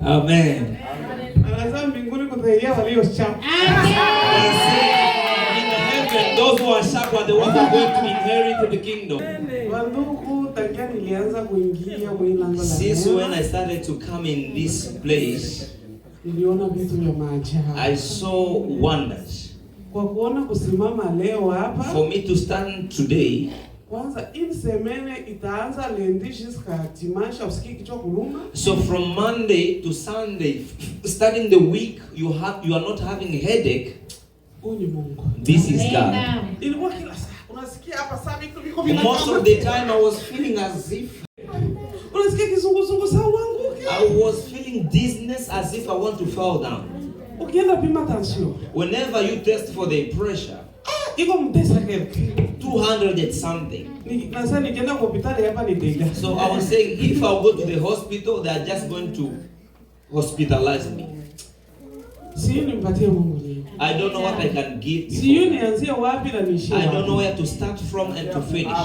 Amen. Anasema mbinguni kutaingia walio sharp. In the heaven, those who are sharp are the ones who are going to inherit the kingdom. Wandugu, tangia nilianza kuingia mwilango la Since when I started to come in this place, niliona vitu vya maajabu. I saw wonders. Kwa kuona kusimama leo hapa, For me to stand today, kwanza hii semene itaanza lundi jusqu'à dimanche usikie kichwa kuluma. so from Monday to Sunday, starting the week, you are not having a headache. Huyu ni Mungu. This is God. Ilikuwa kila saa unasikia hapa saa vitu viko vinakama. Most of the time I was feeling as if Unasikia kizunguzungu saa wangu. I was feeling dizziness, as if I want to fall down. Ukienda pima tension, Whenever you test for the pressure, iko mtesa kelke 200 and something. Nasa nikienda kwa hospitali hapa ni dega. So I was saying, if I go to the hospital, they are just going to hospitalize me. Siyo nimpatie Mungu nini. I don't know what I can give. Siyo nianzie wapi na niishie wapi. I don't know where to start from and to finish.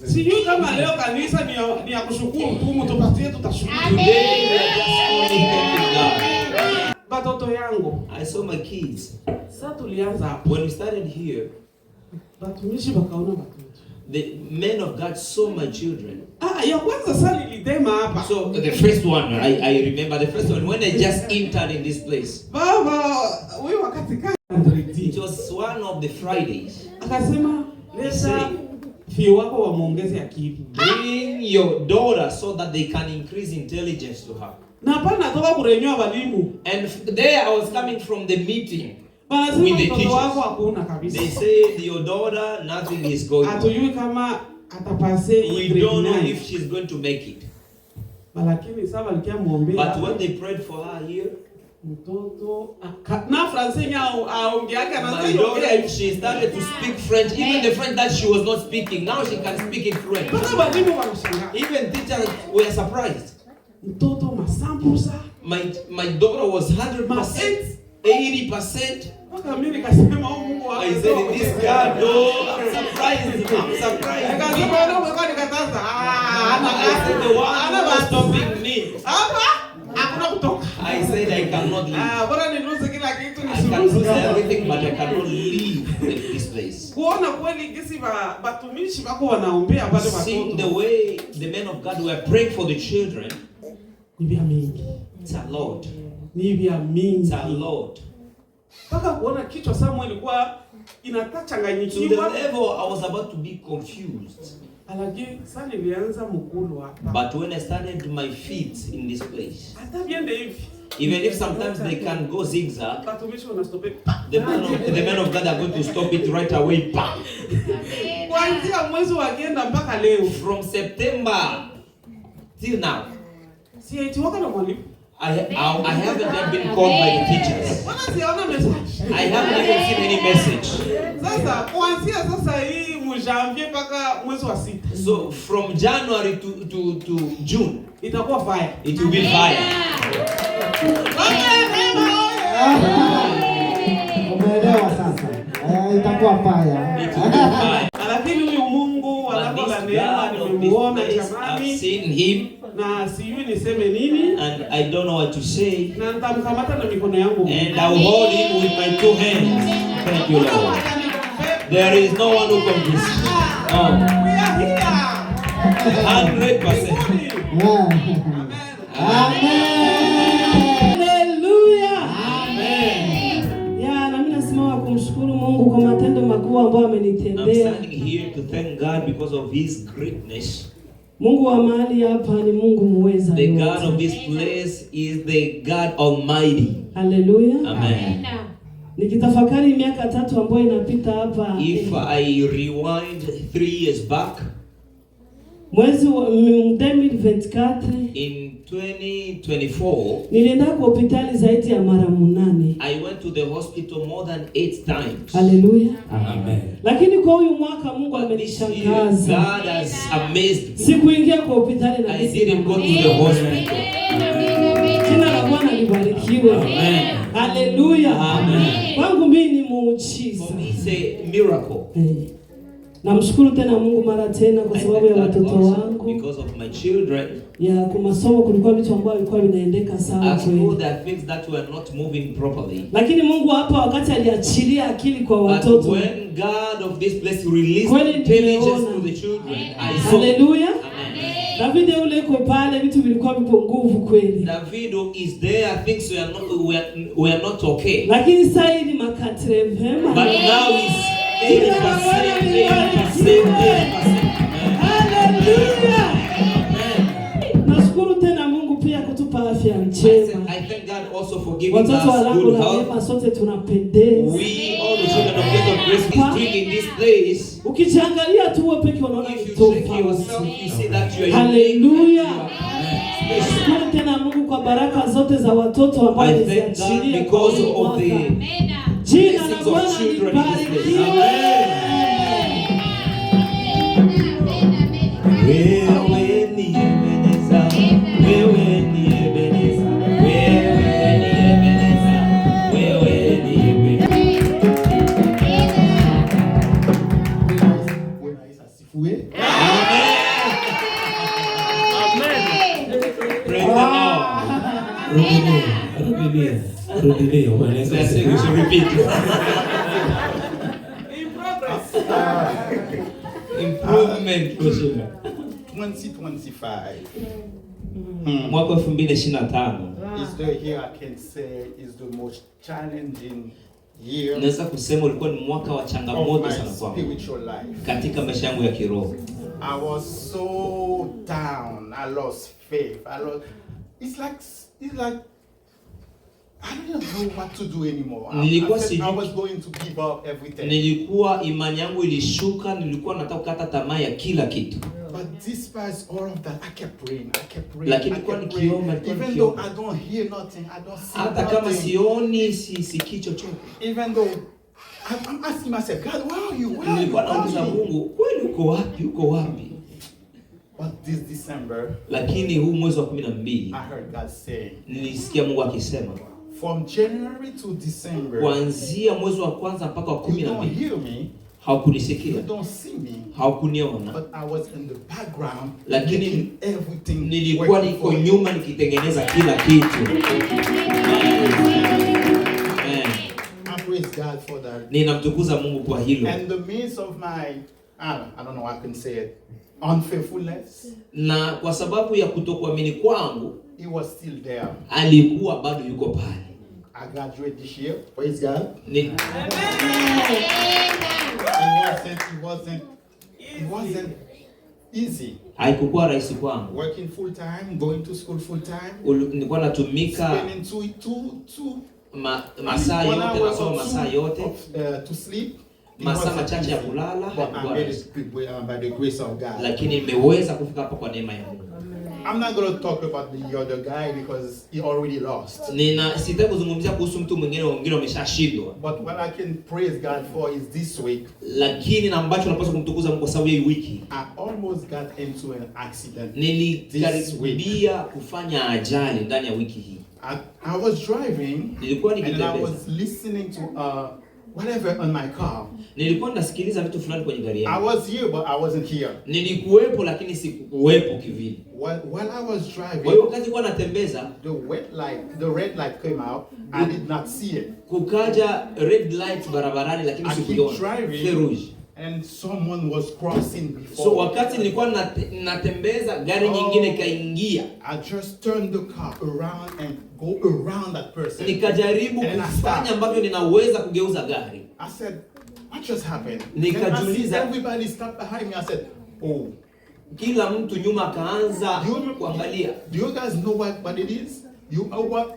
Siyo kama leo kanisa ni ya kushukuru tu, mtupatie tutashukuru. Today we are just only thanking God. Batoto yangu, I saw my kids. sasa tulianza hapo. When we started here, Batumishi bakaona batoto. the men of God saw my children. Ya kwanza sasa nilidema hapa. So the first one, I remember the first one when I just entered in this place. Baba, wewe wakati kani? It was one of the Fridays. Akasema, leta fio wako wamuongeze akili. Bring your daughter so that they can increase intelligence to her. Na hapa natoka kurenywa walimu. And there I was coming from the meeting. Wanasema mtoto wako hakuna kabisa. They say your daughter, nothing is going on. Hatujui kama atapase. We don't know if she's going to make it. Lakini sasa walikia muombea. But when they prayed for her here, mtoto na Francais aongeaka na my daughter, she started to speak French. Even the French that she was not speaking, now she can speak in French. Even teachers were surprised. Mtoto masampusa. My daughter was 100%, 80%. I said, this God, no, I'm surprised. I said, the one who was stopping me. I said, I cannot leave. I can lose everything, but I cannot leave this place. Seeing the way the men of God were praying for the children, it's a lot. It's a lot. Paka kuona kichwa Samuel ilikuwa inatachanganyikiwa. To the level I was about to be confused. Alagi sana nilianza mkulu hapa. But when I started my feet in this place, hata viende hivi. Even if sometimes they can go zigzag, Batumishi wanastope. The men of God are going to stop it right away. Kuanzia mwezi wa kenda mpaka leo. From September till now. Si eti waka na mwalimu. I haven't yet been called by the teachers. I haven't even seen any message. So from January to June, it will be fire. Itakuwa fire. Lakini huyu Mungu anapola neema nimemuona jamani. I've seen him. Na sijui niseme nini. And I don't know what to say. Na nitamkamata na mikono yangu. And I will hold him with my two hands. Thank you, Lord. There is no one who can do this. We are here. 100%. Amen. Hallelujah. Amen. Na mimi nasimama kumshukuru Mungu kwa matendo makubwa ambayo amenitendea. I'm standing here to thank God because of his greatness. Mungu wa mahali hapa ni Mungu muweza. The God of this place is the God Almighty. Hallelujah. Amen. Nikitafakari miaka 3 ambayo inapita hapa. If I rewind 3 years back, mwezi wa 2024, in 2024, nilienda kwa hospitali zaidi ya mara 8. I went to the hospital more than 8 times. Hallelujah. Amen. Lakini kwa huyu mwaka Mungu amenishangaza. God has amazed me. Sikuingia kwa hospitali na I didn't go to the hospital. Jina la Bwana libarikiwe. Amen. Hallelujah. Amen. Kwangu mimi ni muujiza. For me it's a miracle. Namshukuru tena Mungu mara tena kwa sababu ya watoto wangu. Because of my children. Ya kwa masomo kulikuwa vitu ambavyo vilikuwa vinaendeka sawa kweli. There are things that were not moving properly. Lakini Mungu hapa wakati aliachilia akili kwa watoto. But when God of this place released intelligence to the children, I saw. Hallelujah. David yule yuko pale, vitu vilikuwa vipo nguvu kweli. David is there, things we are not okay. Lakini sasa hivi makatre vema. But now is 80%. Hallelujah. Nashukuru tena Mungu pia kutupa afya njema. I thank God also for giving us good health. Sote tunapendeza. We all the children of God grace is doing in this place. Ukiangalia tu wewe peke unaona you see that you are. Hallelujah. Nashukuru tena Mungu kwa baraka zote za watoto ambao aliziachilia because of the jina la Bwana libarikiwe. Wewe ni Ebeneza, wewe ni Ebeneza, wewe ni Ebeneza, wewe ni Ebeneza. Rudilia, we should repeat. In progress. Improvement for children. 2025. Mwaka 2025. Is the year I can say is the most challenging year. Naweza kusema ulikuwa ni mwaka wa changamoto sana kwangu katika maisha yangu ya kiroho. I was so down. I lost faith. It's like I don't know what to do anymore. I was going to give up everything. Nilikuwa imani yangu ilishuka, nilikuwa nataka kukata tamaa ya kila kitu. But despite all of that, I kept praying. Lakini kwa nikiomba, even though I don't hear nothing, I don't see hata nothing. Kama sioni, sisikii chochote. Even though I'm asking myself, God, where are you? Nilikuwa nauliza Mungu, kweli uko wapi? Uko wapi? But this December, lakini huu mwezi wa 12, I heard God say, nilisikia Mungu akisema, from January to December, kuanzia mwezi wa kwanza mpaka wa 12, you don't hear me, haukunisikia, you don't see me, haukuniona, but I was in the background, lakini everything nilikuwa niko nyuma nikitengeneza kila kitu. I praise God for that. Ninamtukuza Mungu kwa hilo. And the midst of my, I don't know how I can say it, unfaithfulness, na kwa sababu ya kutokuamini kwangu, he was still there. Alikuwa bado yuko pale. I graduated this year. Praise God. It wasn't easy. Haikuwa rahisi kwangu. Working full time, going to school full time. Nilikuwa natumika spending masaa yote, nasoma masaa yote, to sleep. Masaa machache ya kulala. By the grace of God. Lakini nimeweza kufika hapa kwa neema ya Mungu. I'm not going to talk about the other guy because he already lost. Sitaki kuzungumzia kuhusu mtu mwingine, wengine wameshashindwa. But what I can praise God for is this week. Lakini na ambacho napaswa kumtukuza Mungu kwa sababu hii wiki, I almost got into an accident. Nilikaribia kufanya ajali ndani ya wiki hii. I was driving. Nilikuwa nikitembea. And I was listening to whatever on my car. Nilikuwa nasikiliza vitu fulani kwenye gari yangu. I was here but I wasn't here. Nilikuwepo lakini sikuwepo kivile. While I was driving, kwa hiyo wakati nilikuwa natembeza, the red light came out. I did not see it. Kukaja red light barabarani lakini sikuiona. Rouge. And someone was crossing before. So wakati nilikuwa natembeza, gari nyingine kaingia. I just turned the car around and go around that person. Nikajaribu kufanya ambavyo ninaweza kugeuza gari. I said, what just happened? Nikajiuliza, everybody stopped behind me. I said, oh. Kila mtu nyuma akaanza kuangalia. Do you guys know what it is? You know what?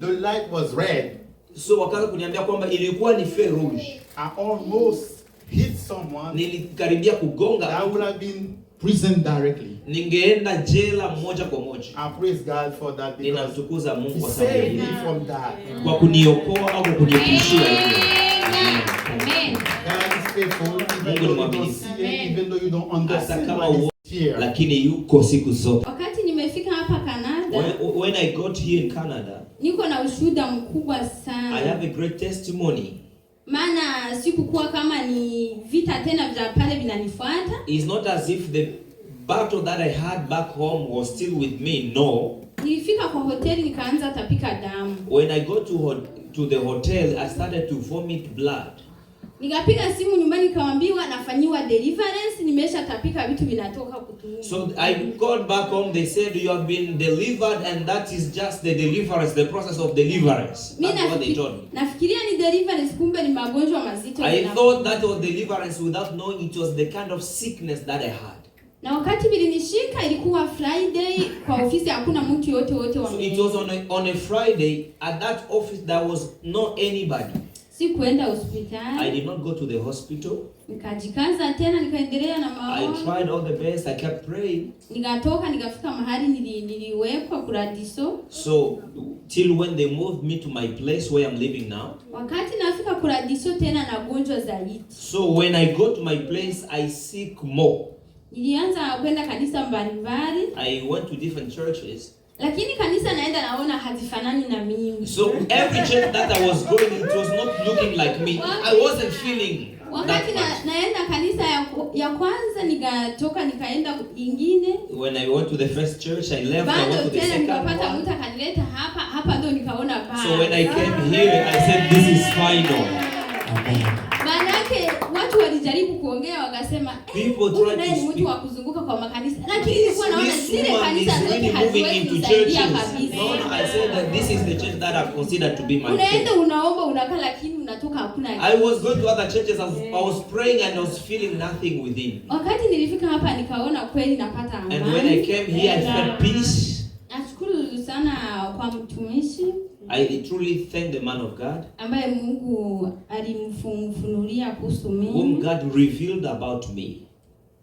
The light was red. So wakaanza kuniambia kwamba ilikuwa ni feu rouge. I almost hit someone. Nilikaribia kugonga. I would have been prison directly. Ningeenda jela moja kwa moja. I praise God for that because ninamtukuza Mungu kwa sababu saved me from that. Kwa kuniokoa au kuniepushia hiyo. Amen. God is faithful even though you don't understand. Lakini yuko siku zote. Wakati nimefika hapa Canada, when I got here in Canada, niko na ushuhuda mkubwa sana. I have a great testimony. Maana sikukuwa kama ni vita tena vya pale vinanifuata. It's not as if the battle that I had back home was still with me. No. Nilifika kwa hoteli nikaanza tapika damu. When I got to the hotel, I started to vomit blood. Nikapiga simu nyumbani nikamwambiwa nafanyiwa deliverance, nimeshatapika vitu vinatoka kutumia. So I got back home, they said you have been delivered and that is just the deliverance, the process of deliverance. That's what they told me. Nafikiria ni deliverance, kumbe ni magonjwa mazito. I thought that was deliverance without knowing it was the kind of sickness that I had. Na wakati bilinishika ilikuwa Friday, kwa ofisi hakuna mtu yote wa So it was on a Friday. At that office there was no anybody. Sikuenda hospitali. I did not go to the hospital. Nikajikaza tena nikaendelea na maombi. I tried all the best. I kept praying. Nikatoka nikafika mahali niliwekwa kuradiso. So till when they moved me to my place where I'm living now. Wakati nafika kuradiso tena na gonjwa zaidi. So when I go to my place I seek more. Nilianza kwenda kanisa mbalimbali. I went to different churches. Lakini kanisa naenda naona hazifanani na mimi. So every church that I was going, it was not looking like me. I wasn't feeling. Wakati naenda kanisa ya kwanza nikatoka nikaenda ingine. When I went to the first church, I left. I went to the second nikapata one. mtu akanileta hapa ndo nikaona baa. So when I came here, I said this is final. Manake watu walijaribu kuongea wakasema ni mtu wa kuzunguka kwa makanisa, lakini nilikuwa naona zile kanisa zote haziwezi kusaidia kabisa. No, I said that this is the church that I've considered to be my church. Unaenda unaomba unakaa lakini unatoka hakuna kitu. I was going to other churches, I was praying and I was feeling nothing within. Wakati nilifika hapa nikaona kweli napata amani. And when I came here I felt peace. Nashukuru sana kwa mtumishi. I truly thank the man of God. Ambaye Mungu alimfunulia kuhusu mimi. Whom God revealed about me.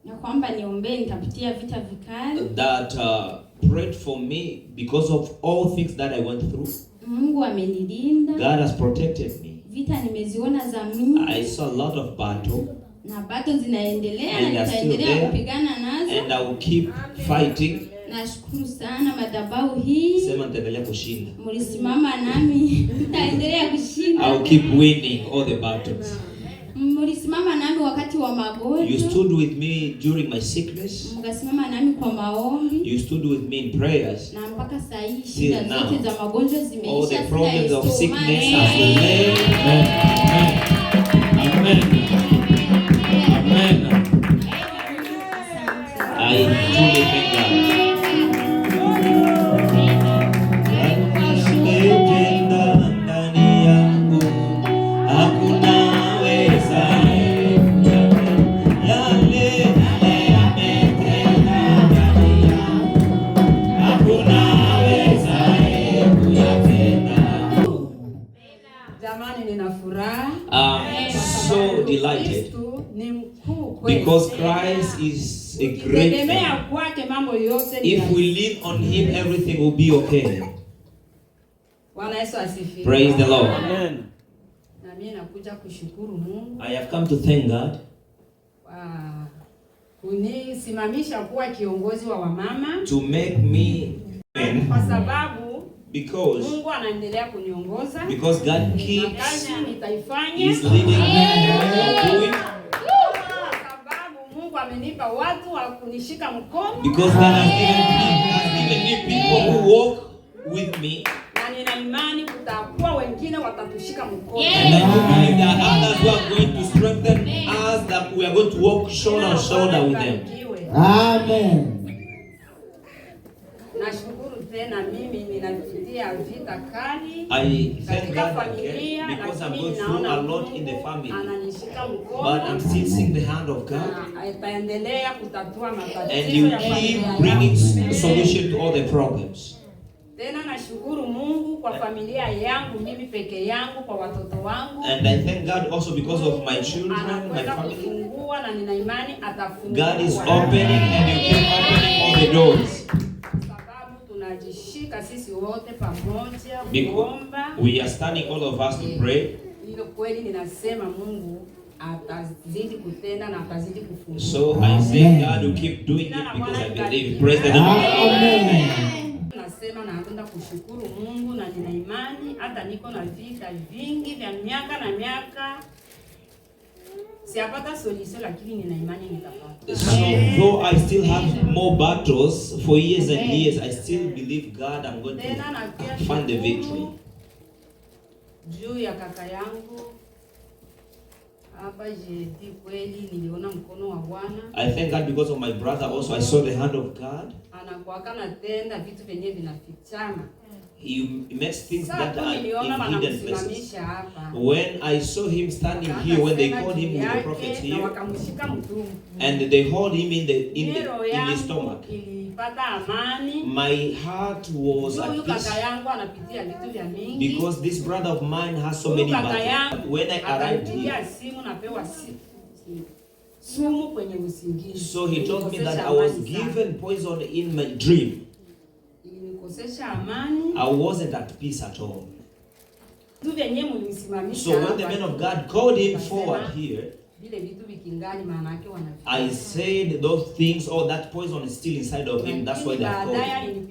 Na kwamba niombe nitapitia vita vikali. That prayed for me because of all things that I went through. Mungu amenilinda. God has protected me. Vita nimeziona za mingi. I saw a lot of battle. Na bado zinaendelea na nitaendelea kupigana nazo. And I will keep fighting. Nashukuru sana madhabahu hii. Sema nitaendelea kushinda. Mlisimama nami, nitaendelea kushinda. I will keep winning all the battles. Mlisimama nami wakati wa magonjwa. You stood with me during my sickness. Mkasimama nami kwa maombi. You stood with me in prayers. Na mpaka sasa hivi shida zote za magonjwa zimeisha. All the problems of sickness have been. Amen. Amen. I truly thank God. So delighted because Christ is a great man. If we lean on Him, everything will be okay. Praise the Lord. Amen. I have come to thank God. To make me because God keeps He's leading me. Because God has given me people who walk with me. And I do believe there are others who are going to strengthen us, that we are going to walk shoulder to shoulder with them. Amen. I thank God again because I'm going through a lot in the family, but I'm still seeing the hand of God, and He will keep bringing solution to all the problems. And I thank God also because of my children, my family. God is opening and He keep opening all the doors. Because we are standing all of us to pray. So I say God will keep doing it because I believe. Praise the Lord. nasema naenda kushukuru Mungu na nina imani hata niko na vita vingi vya miaka na miaka. Siapata solution lakini nina imani nitapata. So though I still have more battles for years and years, I still believe God I'm going to find the victory. Juu ya kaka yangu hapa jeti kweli niliona mkono wa Bwana. I thank God because of my brother also. I saw the hand of God. Anakuwa natenda vitu vyenye vinafichana. He makes things that are in hidden places. When I saw him standing here, when they called him with the prophet here, and they hold him in the stomach, my heart was at peace because this brother of mine has so many battles. When I arrived here, so he told me that I was given poison in my dream. I wasn't at peace at all. So when the man of God called him forward here, I said those things, oh, that poison is still inside of him. That's why they are called him.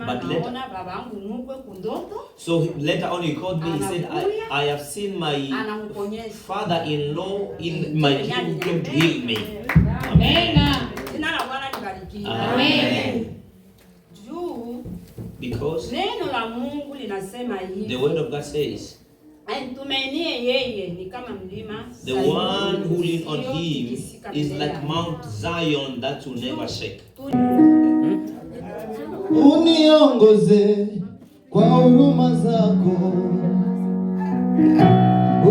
But later on he called me, he said, I have seen my father-in-law in my dream who came to heal me. Amen. Amen. Because the word of God says, the one who leans on him is like Mount Zion that will never shake. Uniongoze kwa huruma zako,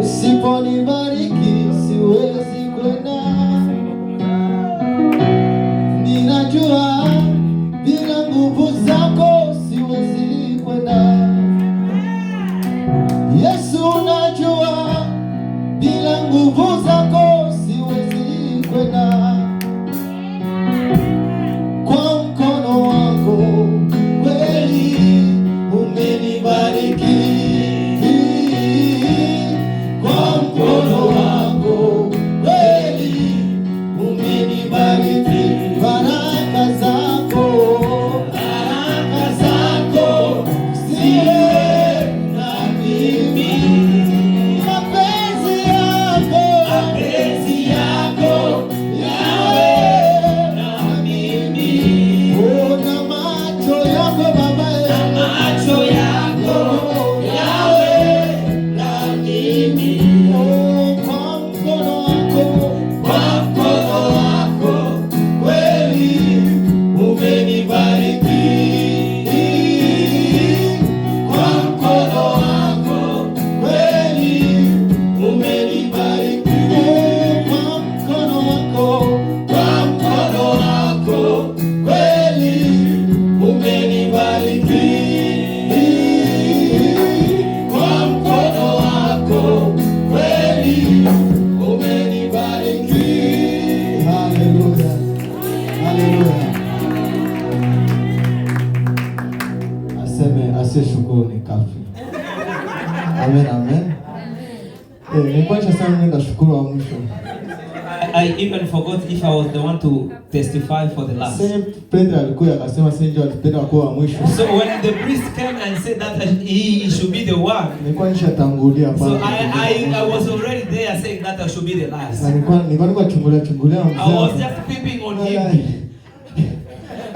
usiponibariki siwezi kwenda. Ninajua bila nguvu zako siwezi kwenda. Yesu, unajua bila nguvu zako siwezi kwenda. Kwa mkono wako kweli umenibariki. Kwa mkono wako kweli umenibariki. Baraka zako shukrani kafi. Amen, amen. Nilikuwa sana nenda shukuru wa mwisho. I even forgot if I was the one to testify for the last. Pedro alikuwa akasema sasa alipenda kuwa wa mwisho. So when the priest came and said that he should be the one. Nilikuwa nishatangulia pale. So I was already there saying that I should be the last. Nilikuwa chungulia mzee. I was just peeping on him.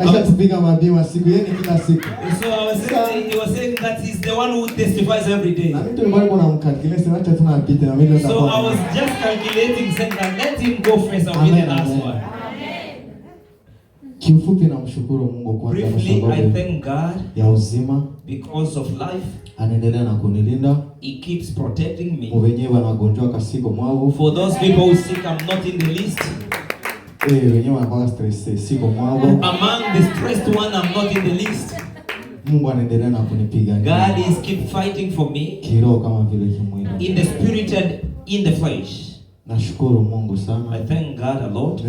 Aisha tupiga mabima siku yeni kila siku. So I was saying, he was saying that he's the one who testifies every day. Na mimi nilikuwa namkalculate acha tunapita na mimi ndo. So I was just calculating saying that let him go first and be the last one. Kiufupi namshukuru Mungu kwa sababu I thank God ya uzima because of life. Anaendelea na kunilinda. He keeps protecting me. Wenyewe wanagonjwa kasiko mwao. For those people who sick, I'm not in the list. Wenyewe wanakuwa stress siko mwao. Among the stressed one, I'm not in the list. Mungu anaendelea na kunipigania. God is keep fighting for me. Kiroho kama vile kimwili. In the spirit and in the flesh. Nashukuru Mungu sana. I thank God a lot.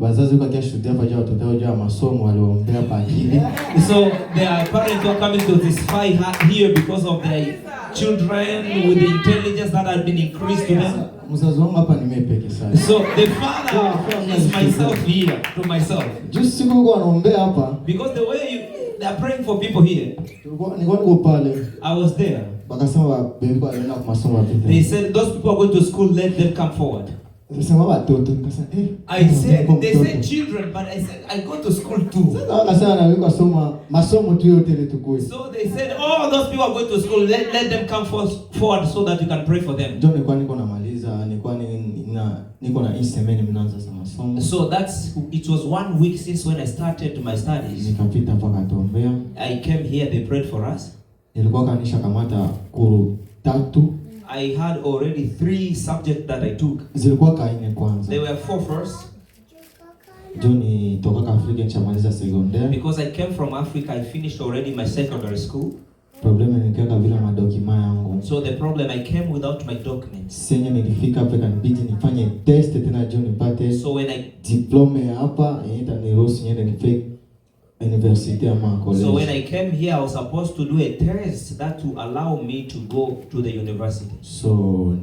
Wazazi kwa kesho ndio hapa watoto wao wa masomo waliombea pangili. So their parents were coming to testify here because of their children with the intelligence that had been increased to them. Mzazi wangu hapa nimepeke sana. So the father is myself here to myself. Just siku kwa anaombea hapa. Because the way they are praying for people here. I was there. They said those people are going to school, let them come forward. I said, they said children, but I said, I go to school too. So they said, oh, those people are going to school, let them come forward so that you can pray for them. So it was 1 week since when I started my studies. I came here, they prayed for us. I had already 3 subjects that I took. There were 4 first. Because I came from Africa, I finished already my secondary school. So the problem, I came without my documents. So when I came here, I was supposed to do a test that will allow me to go to the university. So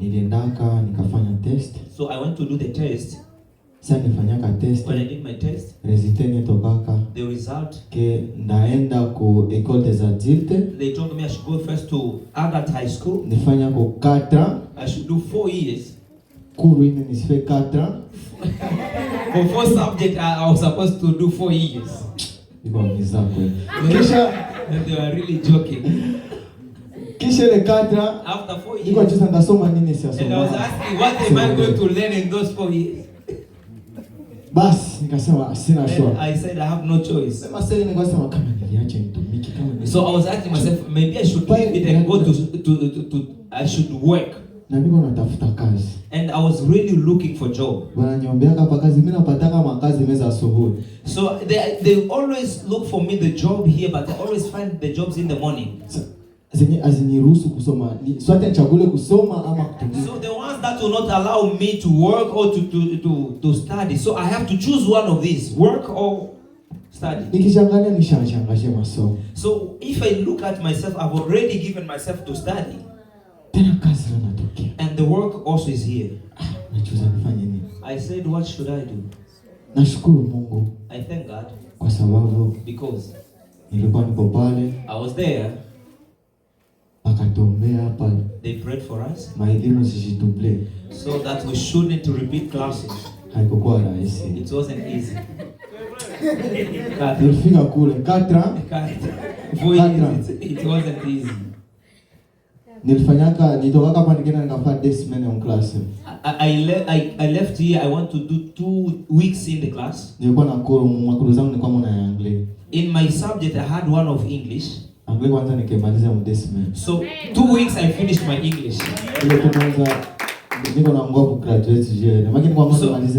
I went to do the test. When I did my test, the result, they told me I should go first to adult high school. I should do 4 years. For 4 subjects, I was supposed to do 4 years. They were really joking. After 4 years, and I was asking, what am I going to learn in those 4 years? And I said I have no choice. So I was asking myself, maybe I should leave it and go to I should work. And I was really looking for job. So they always look for me the job here, but I always find the jobs in the morning. So the ones that will not allow me to work or to study. So I have to choose one of these, work or study. So if I look at myself, I've already given myself to study. And the work also is here. I said, what should I do? I thank God because I was there. They prayed for us so that we shouldn't repeat classes. It wasn't easy. It wasn't easy. I left here. I want to do 2 weeks in the class. In my subject, I had one of English. So 2 weeks I finished my English. So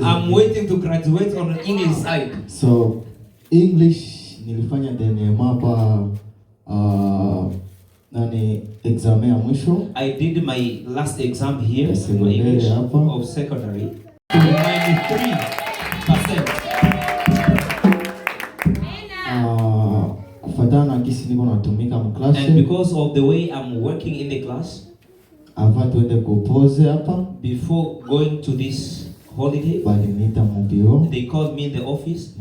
I'm waiting to graduate on the English side. So English nilifanya exam ya mwisho. I did my last exam here in English of secondary. 93%. And because of the way I'm working in the class, before going to this holiday, they called me in the office.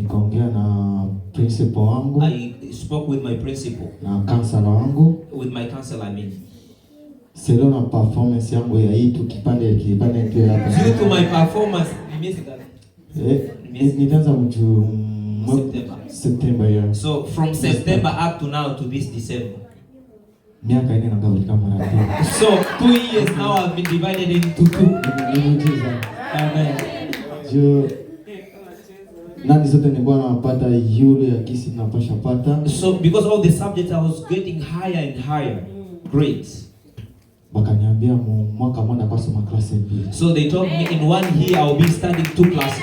I spoke with my principal, with my counselor, I mean. Due to my performance, September, yeah. So from September up to now to this December. So 2 years now I've been divided into 2. Amen. So because all the subjects I was getting higher and higher grades. So they told me in 1 year I will be studying 2 classes.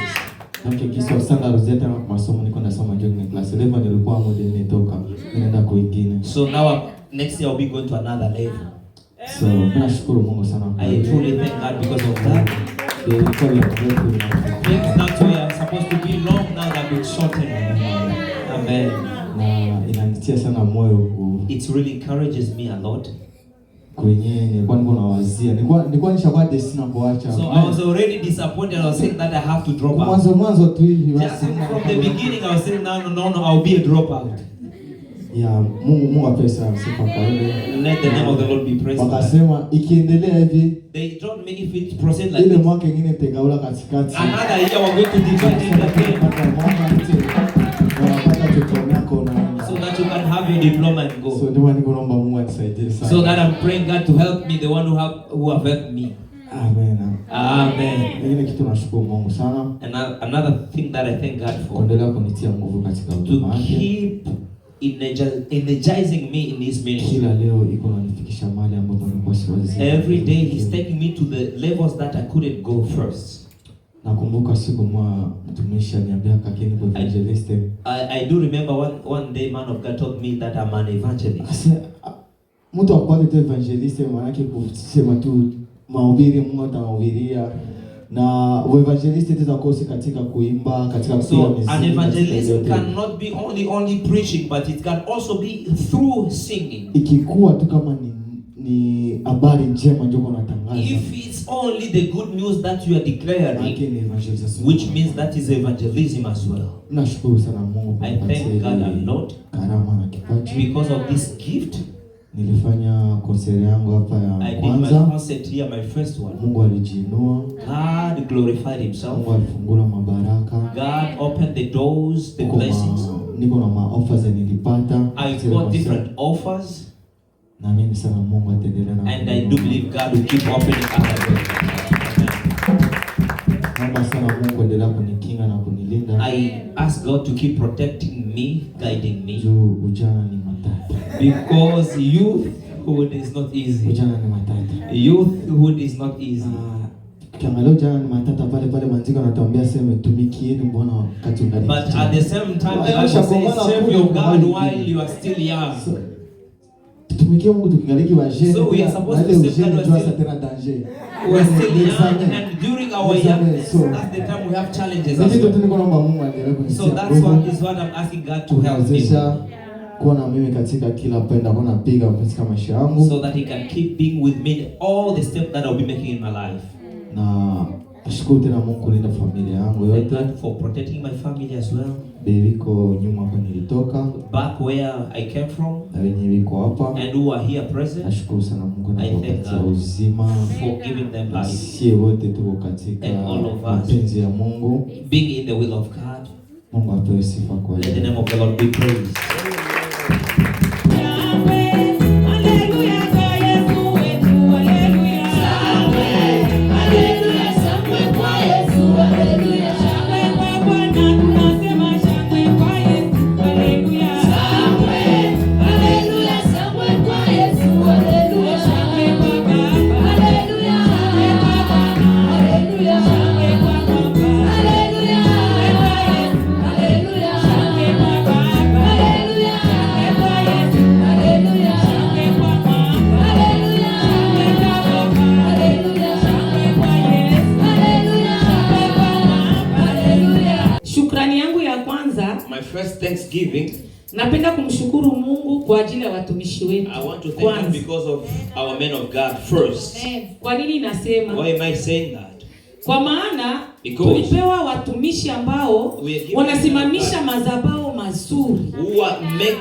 So now next year I'll be going to another level. So I truly thank God because of that. Things not where I'm supposed to be long now that been shortened. Amen. It really encourages me a lot. So I was already disappointed. I was saying that I have to drop out. Just from the beginning I was saying no, I'll be a dropout. Ya Mungu apesa sifa kwa ile. Let the name of the Lord be praised. Wakasema ikiendelea hivi, they told me if it proceed like ile this, mwaka mwingine tegaula katikati. another year we're going to divide it again. So that you can have your diploma and go. So ndio niko naomba Mungu anisaidie sana. So that I'm praying God to help me, the one who have helped me. Amen. Amen. Mimi kitu nashukuru Mungu sana. And another thing that I thank God for, kuendelea kunitia nguvu katika huduma to yake. keep energizing me in His ministry. Kila leo iko nanifikisha mahali ambapo nilikuwa siwezi. Every day He's taking me to the levels that I couldn't go first. Nakumbuka siku moja mtumishi aliniambia kakeni kwa evangelist. I do remember one day man of God told me that I'm an evangelist. Mtu akwade tu evangelist maana yake kusema tu mahubiri Mungu atahubiria. Na evangelist itakosi katika kuimba, katika kupiga muziki. So an evangelist cannot be only preaching, but it can also be through singing. Ikikuwa tu kama ni habari njema ndio unatangaza. If it's only the good news that you are declaring, which means that is evangelism as well. Nashukuru sana Mungu I thank God a lot karama na kipaji because of this gift. Nilifanya concert yangu hapa ya kwanza. I did my concert here, my first one. Mungu alijiinua. God glorified Himself. Mungu alifungua mabaraka. God opened the doors, the blessings. Niko na offers nilipata. I got different offers. Na mimi sana Mungu ataendelea na. And I do believe God will keep opening other doors. Naomba sana Mungu endelea kunikinga na kunilinda. I ask God to keep protecting me, guiding me. Juu ujana ni matata. Because youthhood is not easy. Ujana ni matata. Youthhood is not easy. Kiangalia ujana ni matata pale maandiko yanatuambia sema tumikieni Bwana wakati ungali. But at the same time the Bible says serve your God while you are still young. Tumikie Mungu tukingaliki wajeni. So we are supposed to serve God while tena danger. We are still young, and during our youngness, that's the time we have challenges as well. So that's what I'm asking God to help me. Kuona mimi katika kila penda kuona piga katika maisha yangu. So that He can keep being with me in all the steps that I'll be making in my life. Na nashukuru tena Mungu kulinda familia yangu yote. Thank God for protecting my family as well. Biko nyuma hapa nilitoka. Back where I came from. Na wenye wiko hapa. And who are here present. Nashukuru sana Mungu na kwa uzima. For giving them life. Sisi wote tuko katika mapenzi ya Mungu. Being in the will of God. Mungu apewe sifa kwa Let the name of the Lord be praised. My first Thanksgiving. Napenda kumshukuru Mungu kwa ajili ya watumishi wetu. I want to thank Him because of our men of God first. Kwa nini nasema? Why am I saying that? Kwa maana tulipewa watumishi ambao wanasimamisha madhabahu mazuri.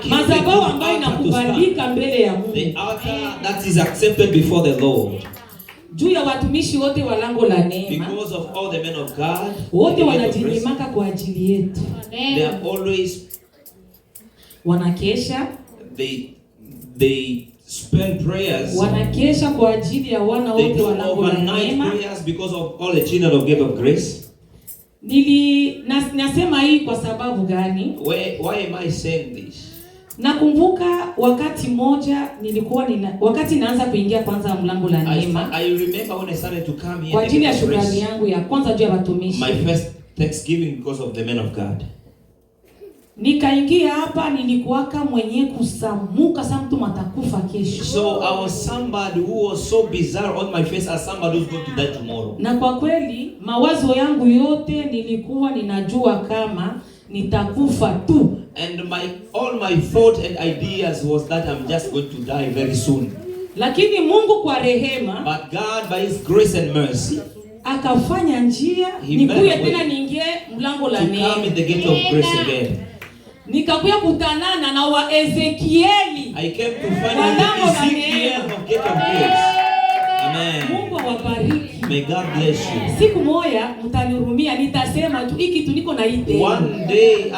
Madhabahu ambayo inakubalika mbele ya Mungu. The altar that is accepted before the Lord. Juu ya watumishi wote wa lango la neema. Because of all the men of God. Wote wanajinyimaka kwa ajili yetu. They are always wanakesha. They spend prayers. Wanakesha kwa ajili ya wana wote wa lango la neema. Prayers because of all the children of Gate of Grace. Nasema hii kwa sababu gani? Why am I saying this? Nakumbuka wakati moja wakati naanza kuingia kwanza mlango la neema. I remember when I started to come here. Kwa ajili ya shukrani yangu ya kwanza juu ya watumishi. My first Thanksgiving because of the men of God. Nikaingia hapa nilikuwaka mwenye kusamuka sa mtu matakufa kesho. So I was somebody who was so bizarre on my face as somebody who's going to die tomorrow. Na kwa kweli mawazo yangu yote nilikuwa ninajua kama nitakufa tu. And all my thought and ideas was that I'm just going to die very soon. Lakini Mungu kwa rehema, but God by His grace and mercy, akafanya njia nikuye tena niingie mlango la neema. Come in the gate of grace again. Nikakuya kutanana na wa Ezekieli. I came to find Ezekiel of Gate of Grace. Amen. Mungu awabariki. May God bless you. Siku moja mtanihurumia, nitasema tu hiki tu niko na idea. One day,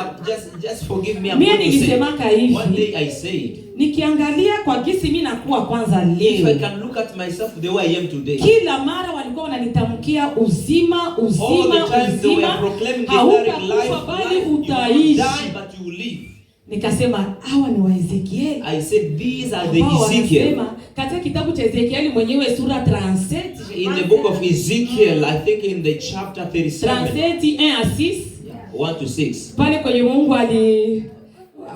just forgive me. Mimi nilisemaka hivi. One day I said, nikiangalia kwa gisi mimi nakuwa kwanza leo. If I can look at myself the way I am today. Kila mara walikuwa wananitamkia uzima. All the time they were proclaiming declaring life, bali utaishi. Die but you live. Nikasema hawa ni wa Ezekiel. I said these are the Ezekiel. Katika kitabu cha Ezekiel mwenyewe sura 37. In the book of Ezekiel, I think in the chapter 37. 37:1-6. 1-6. Pale kwenye Mungu ali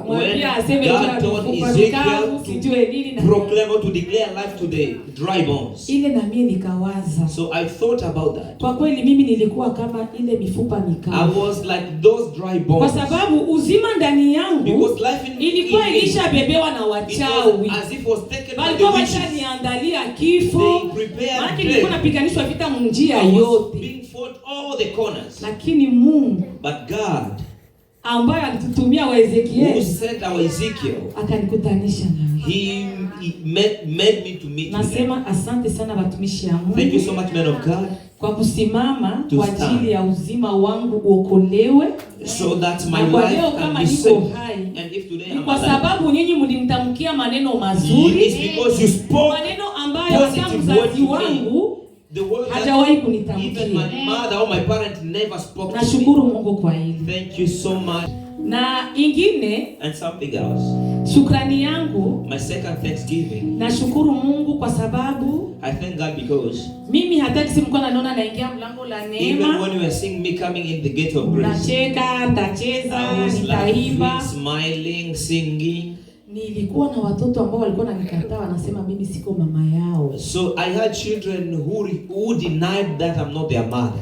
when God told Ezekiel to proclaim or to declare life to the dry bones. Ile na mimi nikawaza. So I thought about that. Kwa kweli mimi nilikuwa kama ile mifupa mikavu. I was like those dry bones. Kwa sababu uzima ndani yangu ilikuwa ilishabebewa na wachawi. As if was taken by the witches. Washaniandalia kifo. Maana nilikuwa napiganishwa vita njia yote. Being fought all the corners. Lakini Mungu, but God, ambaye alitutumia wa Ezekiel, who sent our Ezekiel, akanikutanisha na he made me to meet. Nasema asante sana watumishi ya Mungu. Thank you so much, men of God, kwa kusimama kwa ajili ya uzima wangu uokolewe, so that my life can be saved. And if today I'm kwa sababu nyinyi mlimtamkia maneno mazuri, it's because you spoke maneno ambayo hata mzazi wangu hajawahi kunitamkia. Even my mother or my parent never spoke to me. Nashukuru Mungu kwa hili. Thank you so much. Na ingine, and something else, shukrani yangu, my second thanksgiving, nashukuru Mungu kwa sababu I thank God because mimi hata kisi mko naona naingia mlango la neema, even when you were seeing me coming in the gate of grace, nacheka, nitacheza, nitaimba, smiling, singing. Nilikuwa na watoto ambao walikuwa wananikataa, wanasema mimi siko mama yao. So I had children who denied that I'm not their mother.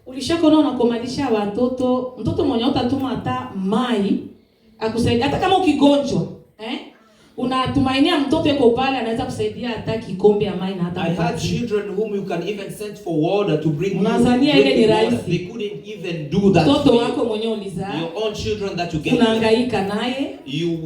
Ulishakona unakomalisha watoto, mtoto mwenye utatuma hata mai akusaidia hata kama ukigonjwa, unatumainia mtoto yuko pale anaweza kusaidia hata kikombe ya mai na hata. I had children whom you can even send for water to bring. Unazania ile ni rahisi. They couldn't even do that. Mtoto wako mwenyewe ulizaa, your own children that you get, unahangaika naye,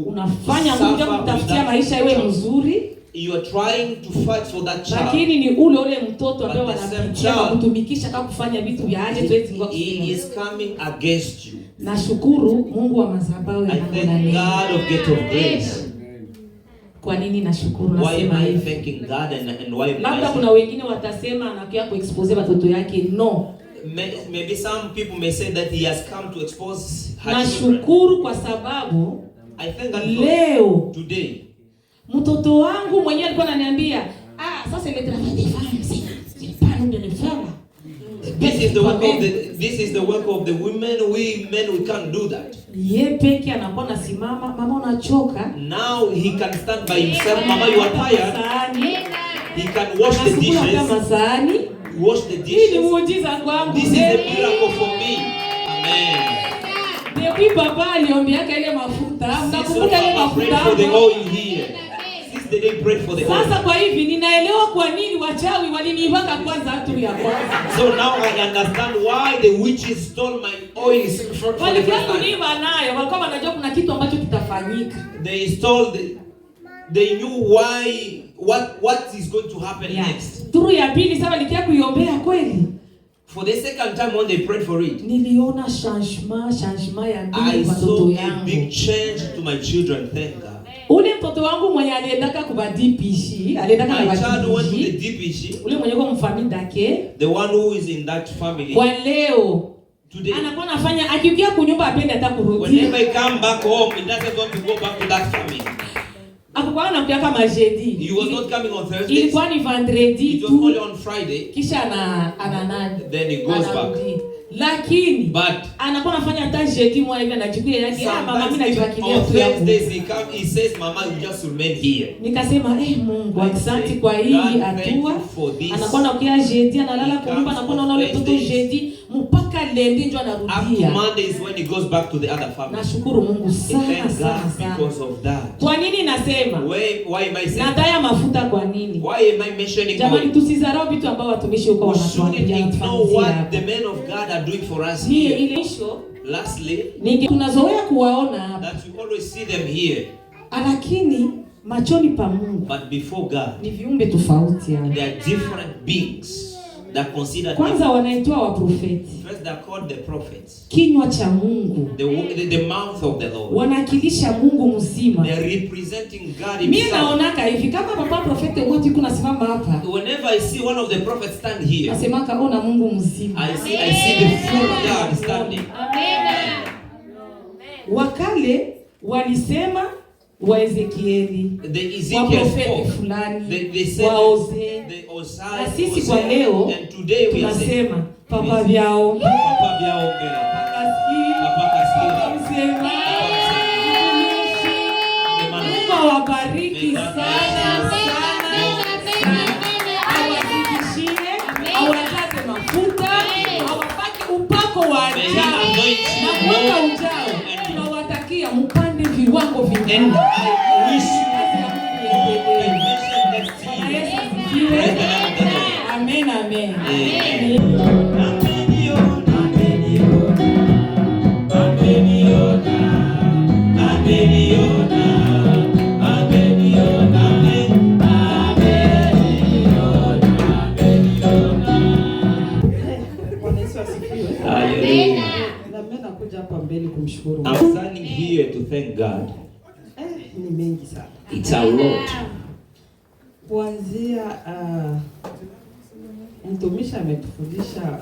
unafanya nguvu kumtafutia maisha iwe mzuri. You are trying to fight for that child. Lakini ni ule mtoto ambaye wanapitia kutumikisha kama kufanya vitu vya aje tuwezi ngoja. He is coming against you. Nashukuru Mungu wa madhabahu ya Thank God of Gate of Grace. Kwa nini nashukuru? Nasema hivi. Why thanking God and why? Labda kuna wengine watasema anakuja kuexpose watoto yake. No. Maybe some people may say that he has come to expose her children. Nashukuru kwa sababu I thank God leo today mtoto wangu mwenyewe alikuwa ananiambia, sasa ile travail de femme, c'est pas nous de le faire. This is the work of the women. We men, we can't do that. Yeye peke anakuwa nasimama, mama unachoka. Now he can stand by himself. Mama, you are tired. He can wash the dishes. Wash the dishes. Hii ni muujiza kwangu. This is a miracle for me. Amen. Depuis papa aliombeaka ile mafuta, mnakumbuka ile mafuta for the oil here. Since the day prayed for the oil. Sasa kwa hivi ninaelewa kwa nini wachawi waliniibaka kwanza hatu ya kwanza. So now I understand why the witches stole my oil for the first time. Walikuwa wanajua kuna kitu ambacho kitafanyika. They knew why what is going to happen next. Turu ya pili sasa walikia kuiombea kweli. For the second time when they prayed for it, niliona changement ya I saw a big change to my children. Thank God. Ule mtoto wangu mwenye aliendaka kwa DPC, aliendaka my child went to the DPC. Ule mwenye kwa mfamili dake, the one who is in that family. Kwa leo today anakuwa anafanya akikia kunyumba apende hata kurudi. Whenever he come back home, he doesn't want to go back to that family. Akakuwa anakuja kama jeudi. He was not coming on Thursday. Ilikuwa ni vendredi. It was only on Friday. Kisha ananani. Then he goes back. Lakini but anakuwa anafanya hata jeudi mwa hivi anajikia yake mama mimi najiwakilia tu yangu. On Thursdays he says mama you just remain here. Nikasema Mungu asante kwa hii hatua. Anakuwa anakuja jeudi analala kwa nyumba anakuwa anaona ule mtoto jeudi mpaka mpaka lendi ndio anarudia. Monday is when he goes back to the other family. Nashukuru Mungu sana sana because of that. Kwa nini nasema? Why am I saying? Nataya mafuta kwa nini? Why am I mentioning? Jamani, tusizarau vitu ambao watumishi huko wanatuambia. Know what the men of God are doing for us here. Ile isho. Lastly, tunazoea kuwaona hapa. That we always see them here. Lakini machoni pa Mungu, but before God, ni viumbe tofauti yani. They are different beings that considered. Kwanza wanaitwa wa profeti. First they are called the prophets. Kinywa cha Mungu. The mouth of the Lord. Wanakilisha Mungu mzima. They are representing God himself. Mimi naonaka hivi kama papa profeti wote kuna simama hapa. Whenever I see one of the prophets stand here, nasemaka ona Mungu mzima. I see the full God standing. Amen. Wakale walisema wa Ezekieli, wa profeti fulani, wa Ozee, na sisi kwa leo tunasema papa vyao, Mungu wabariki sana sana, awazidishie, awajaze mafuta, awapake upako wa ajabu, na mwaka ujao tunawatakia mpande viwango vingine. And I wish you amen, amen. I'm standing here to thank God. It's a lot. Kuanzia mtumishi ametufundisha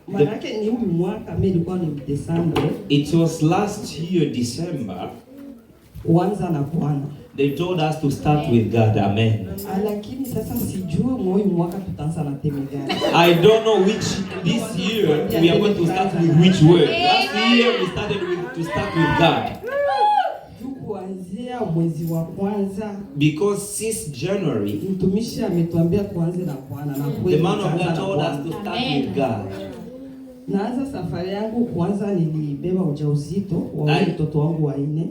manake ni mwaka mimi nilikuwa ni December. It was last year December. Kuanza na Bwana. They told us to start with God. Amen. Lakini sasa sijui moyo mwaka tutaanza na teme gani. I don't know which this year we are going to start with which word. Last year we started to start with God. Kuanzia mwezi wa kwanza, because since January mtumishi ametuambia kuanze na Bwana na kweli. The man of God told us to start with God. Naanza safari yangu kwanza nilibeba ujauzito wa mtoto wangu wa 4.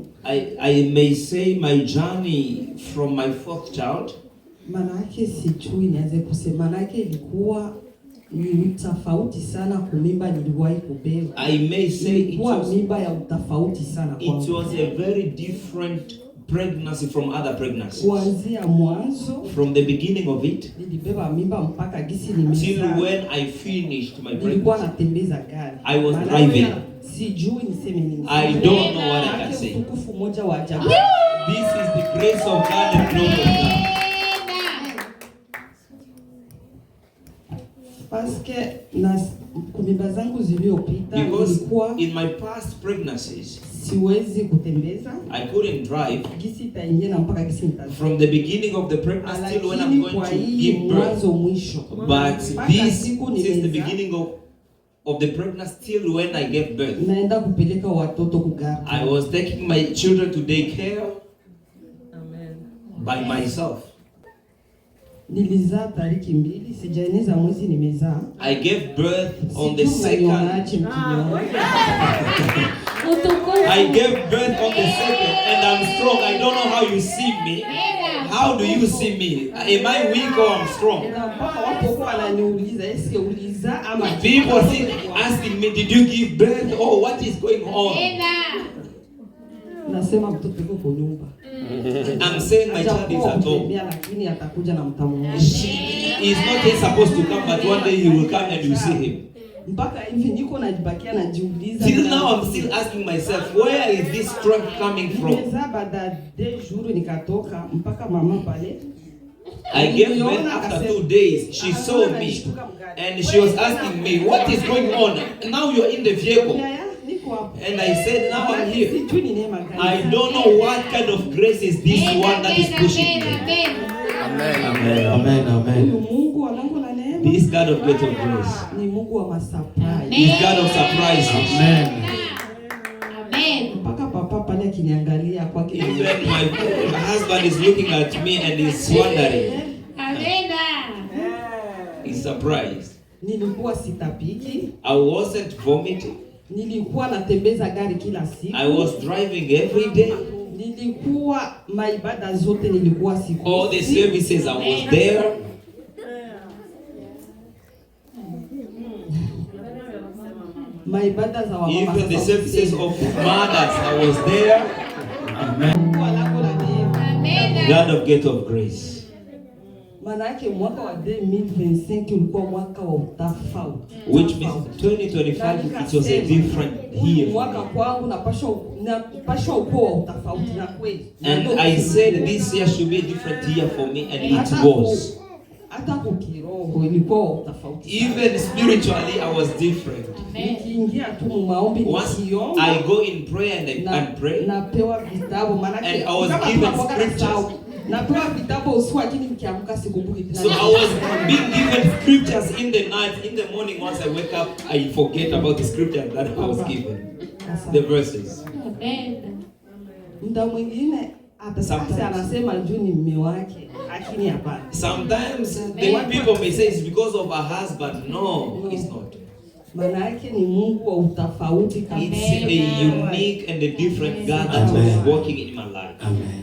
I may say my journey from my 4th child. Manake sijui nianze kusema, manake ilikuwa ni tofauti sana kumimba niliwahi kubeba. I may say it was mimba ya tofauti sana kwangu. It was a very different pregnancy from other pregnancies. Kuanzia mwanzo, from the beginning of it, nilibeba mimba mpaka gisi nimezaa. Till when I finished my pregnancy. Nilikuwa natembeza gari. I was driving. Sijui niseme nini. I don't know what I can say. Utukufu moja wa ajabu. This is the grace of God and glory of God. Paske na kumimba zangu zilizopita nilikuwa in my past pregnancies siwezi kutembeza. I couldn't drive. Gisi itaingia na mpaka gisi nitaanza. From the beginning of the pregnancy till when I'm going to give birth. But this since the beginning of the pregnancy till when I gave birth. Naenda kupeleka watoto kugari. I was taking my children to daycare. Amen. By myself. Nilizaa tariki 2, sijaeneza mwezi nimezaa. I gave birth on the 2nd. I gave birth on the 2nd and I'm strong. I don't know how you see me. How do you see me? Am I weak or I'm strong? People asking me, did you give birth or what is going on? Nasema mtoto yuko kwa nyumba. I'm saying my child is at home. Lakini atakuja na mtamuona. She is not yet supposed to come, but one day he will come and you see him. Mpaka hivi niko najibakia najiuliza. Till now I'm still asking myself, where is this strength coming from? Baada de jour nikatoka mpaka mama pale. I gave birth after 2 days. She saw me and she was asking me, what is going on? Now you're in the vehicle. And I said, now I'm here. I don't know what kind of grace is this one that is pushing me. Amen, amen, amen, amen. This God of great grace. This God of surprise. Amen. Even my husband is looking at me and is wondering. He's surprised. Nilikuwa sitapiki. I wasn't vomiting. Nilikuwa natembeza gari kila siku. I was driving every day. Nilikuwa maibada zote nilikuwa siku. All the services I was there. Maibada za wamama. Even the services of mothers I was there. Amen. God of Gate of Grace. Manake mwaka wa 2025 ulikuwa mwaka wa utafauti. Which means 2025 it was a different year. Mwaka kwangu napasha ukuwa utafauti na kweli. And I said this year should be a different year for me, and it was. Hata kukiroho ilikuwa utafauti. Even spiritually I was different. Nikiingia tu maombi nikiomba. I go in prayer and pray. Napewa vitabu manake. And I was given scriptures. Napewa vitabu usiku lakini nikiamka sikumbuki tena. So I was being given scriptures in the night. In the morning once I wake up, I forget about the scripture that I was given. The verses. Muda mwingine hata anasema juu ni mume wake, lakini hapana. Sometimes the people may say it's because of her husband. No, it's not. Maana yake ni Mungu wa utafauti kabisa. It's a unique and a different God that was working in my life. Amen.